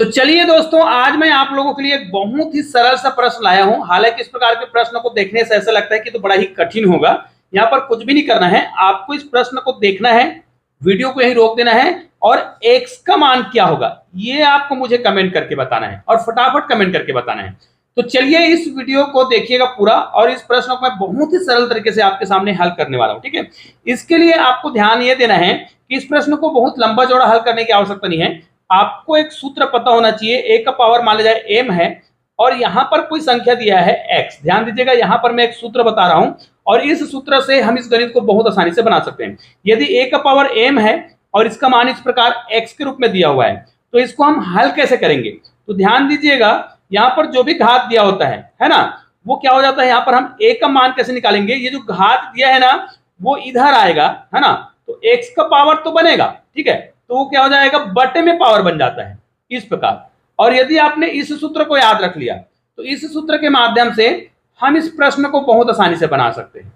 तो चलिए दोस्तों, आज मैं आप लोगों के लिए एक बहुत ही सरल सा प्रश्न लाया हूं। हालांकि इस प्रकार के प्रश्न को देखने से ऐसा लगता है कि तो बड़ा ही कठिन होगा। यहाँ पर कुछ भी नहीं करना है, आपको इस प्रश्न को देखना है, वीडियो को यहीं रोक देना है और x का मान क्या होगा ये आपको मुझे कमेंट करके बताना है और फटाफट कमेंट करके बताना है। तो चलिए इस वीडियो को देखिएगा पूरा और इस प्रश्न को मैं बहुत ही सरल तरीके से आपके सामने हल करने वाला हूं। ठीक है, इसके लिए आपको ध्यान ये देना है कि इस प्रश्न को बहुत लंबा चौड़ा हल करने की आवश्यकता नहीं है। आपको एक सूत्र पता होना चाहिए। ए का पावर मान लिया जाए m है और यहां पर कोई संख्या दिया है x। ध्यान दीजिएगा, यहां पर मैं एक सूत्र बता रहा हूं और इस सूत्र से हम इस गणित को बहुत आसानी से बना सकते हैं। यदि a का पावर m है और इसका मान इस प्रकार x के रूप में दिया हुआ है तो इसको हम हल कैसे करेंगे। तो ध्यान दीजिएगा, यहां पर जो भी घात दिया होता है ना, वो क्या हो जाता है, यहां पर हम a का मान कैसे निकालेंगे। ये जो घात दिया है ना वो इधर आएगा, है ना, तो x का पावर तो बनेगा, ठीक है, तो वो क्या हो जाएगा, बटे में पावर बन जाता है इस प्रकार। और यदि आपने इस सूत्र को याद रख लिया तो इस सूत्र के माध्यम से हम इस प्रश्न को बहुत आसानी से बना सकते हैं।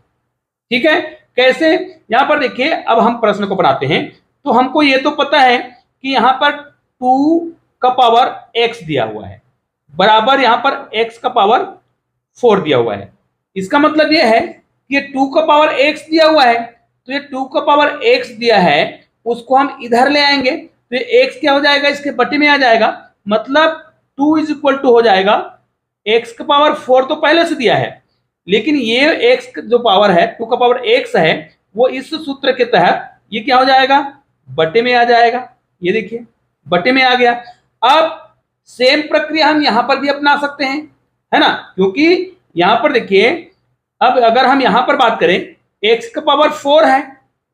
ठीक है, कैसे, यहां पर देखिए, अब हम प्रश्न को बनाते हैं। तो हमको ये तो पता है कि यहां पर 2 का पावर x दिया हुआ है बराबर यहां पर x का पावर 4 दिया हुआ है। इसका मतलब यह है कि ये 2 का पावर x दिया हुआ है, तो ये 2 का पावर x दिया है उसको हम इधर ले आएंगे तो ये x क्या हो जाएगा, इसके बटे में आ जाएगा, मतलब 2 इज इक्वल टू हो जाएगा x का पावर 4 तो पहले से दिया है, लेकिन ये x जो पावर है 2 का पावर x है वो इस सूत्र के तहत ये क्या हो जाएगा, बटे में आ जाएगा। ये देखिए बटे में आ गया। अब सेम प्रक्रिया हम यहां पर भी अपना सकते हैं, है ना, क्योंकि यहां पर देखिए, अब अगर हम यहां पर बात करें x का पावर 4 है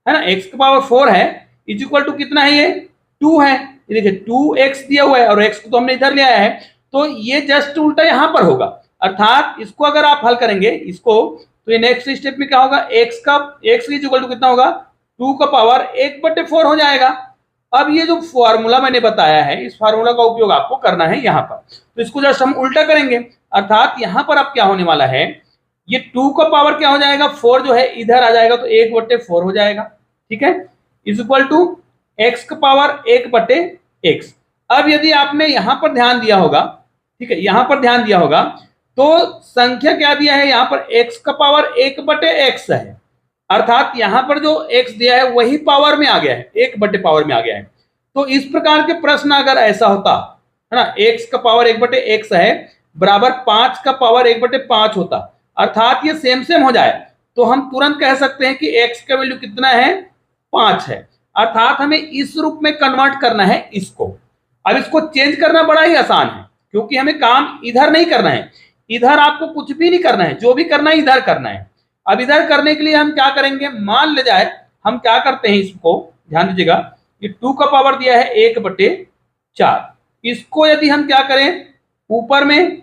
ना, x का पावर 4 है इज इक्वल टू कितना है, ये 2 है। ये देखिए 2x दिया हुआ है और x को तो हमने इधर ले आया है, तो ये जस्ट उल्टा यहां पर होगा। अर्थात इसको अगर आप हल करेंगे इसको तो ये नेक्स्ट स्टेप में क्या होगा, x इज इक्वल टू कितना होगा, 2 का पावर 1/4 हो जाएगा। अब ये जो फॉर्मूला मैंने बताया है इस फॉर्मूला का उपयोग आपको करना है यहाँ पर, तो इसको जस्ट हम उल्टा करेंगे। अर्थात यहाँ पर अब क्या होने वाला है, ये 2 का पावर क्या हो जाएगा, 4 जो है इधर आ जाएगा तो 1/4 हो जाएगा। ठीक है, इज इक्वल टू x का पावर 1/x। अब यदि आपने यहां पर ध्यान दिया होगा, ठीक है, यहां पर ध्यान दिया होगा तो संख्या क्या दिया है, यहां पर x का पावर 1/x है। अर्थात यहां पर जो x दिया है वही पावर में आ गया है, 1 पावर में आ गया है। तो इस प्रकार के प्रश्न अगर ऐसा होता है ना, x का पावर 1/x है बराबर 5 का पावर 1/5 होता, अर्थात ये सेम सेम हो जाए तो हम तुरंत कह सकते हैं कि x का वैल्यू कितना है, 5 है। अर्थात हमें इस रूप में कन्वर्ट करना है इसको। अब इसको चेंज करना बड़ा ही आसान है क्योंकि हमें काम इधर नहीं करना है, इधर आपको कुछ भी नहीं करना है, जो भी करना है इधर करना है। अब इधर करने के लिए हम क्या करेंगे, मान ले जाए हम क्या करते हैं, इसको ध्यान दीजिएगा, ये 2 का पावर दिया है 1/4, इसको यदि हम क्या करें, ऊपर में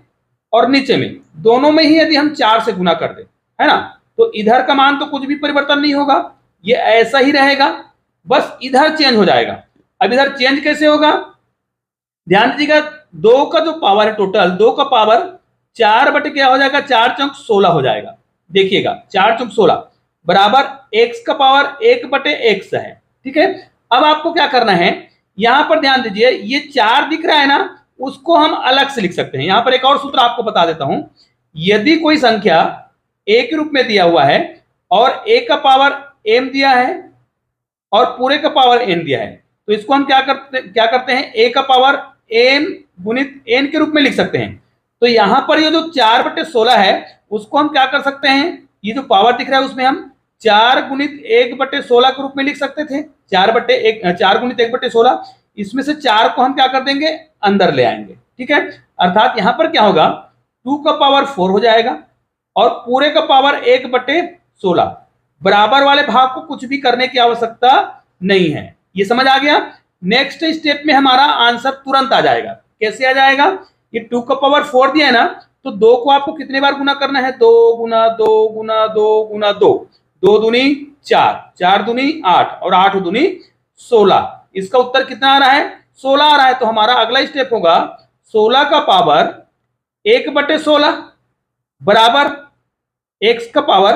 और नीचे में दोनों में ही यदि हम 4 से गुना कर दें, है ना, तो इधर का मान तो कुछ भी परिवर्तन नहीं होगा, ये ऐसा ही रहेगा, बस इधर चेंज हो जाएगा। अब इधर चेंज कैसे होगा, ध्यान दीजिएगा, 2 का जो पावर है टोटल 2 का पावर 4 बटे क्या हो जाएगा, 4 चौक 16 हो जाएगा। देखिएगा 4 चौक 16 बराबर x का पावर 1/x है। ठीक है, अब आपको क्या करना है, यहां पर ध्यान दीजिए, ये 4 दिख रहा है ना, उसको हम अलग से लिख सकते हैं। यहां पर एक और सूत्र आपको बता देता हूं, यदि कोई संख्या a के रूप में दिया हुआ है और a का पावर m दिया है और पूरे का पावर n दिया है, तो इसको हम क्या करते हैं, a का पावर m गुणित n के रूप में लिख सकते हैं। तो यहां पर ये जो 4/16 है उसको हम क्या कर सकते हैं, ये जो पावर दिख रहा है उसमें हम 4 गुणित 1/16 के रूप में लिख सकते थे, 4 गुणित 1/16, इसमें से 4 को हम क्या कर देंगे, अंदर ले आएंगे। ठीक है, अर्थात यहां पर क्या होगा, 2 का पावर 4 हो जाएगा और पूरे का पावर 1/16, बराबर वाले भाग को कुछ भी करने की आवश्यकता नहीं है। ये समझ आ गया। नेक्स्ट स्टेप में हमारा आंसर तुरंत आ जाएगा। कैसे आ जाएगा, ये 2 का पावर 4 दिया है ना, तो 2 को आपको कितने बार गुना करना है, 2 गुना 2 गुना 2 गुना 2, 2 दूनी 4, 4 दूनी 8 और 8 दूनी 16। इसका उत्तर कितना आ रहा है, 16 आ रहा है। तो हमारा अगला स्टेप होगा 16 का पावर 1/16 बराबर x का पावर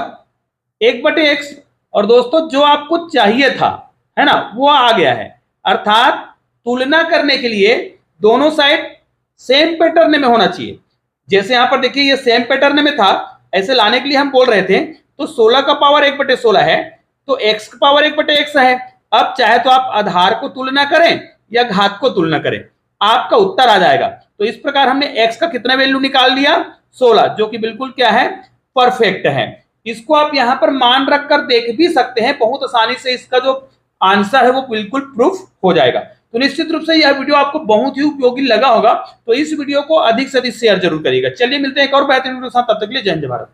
1/x। और दोस्तों जो आपको चाहिए था, है ना, वो आ गया है। अर्थात तुलना करने के लिए दोनों साइड सेम पैटर्न में होना चाहिए। जैसे यहां पर देखिए ये सेम पैटर्न में था, ऐसे लाने के लिए हम बोल रहे थे, तो 16 का पावर 1/16 है, तो x का पावर 1/x है। अब चाहे तो आप आधार को तुलना करें या घात को तुलना करें, आपका उत्तर आ जाएगा। तो इस प्रकार हमने x का कितना वैल्यू निकाल लिया, 16, जो कि बिल्कुल क्या है, परफेक्ट है। इसको आप यहां पर मान रखकर देख भी सकते हैं, बहुत आसानी से इसका जो आंसर है वो बिल्कुल प्रूफ हो जाएगा। तो निश्चित रूप से यह वीडियो आपको बहुत ही उपयोगी लगा होगा, तो इस वीडियो को अधिक से अधिक शेयर जरूर करिएगा। चलिए मिलते हैं एक और बेहतरीन वीडियो के साथ, तब तक के लिए जय हिंद भारत।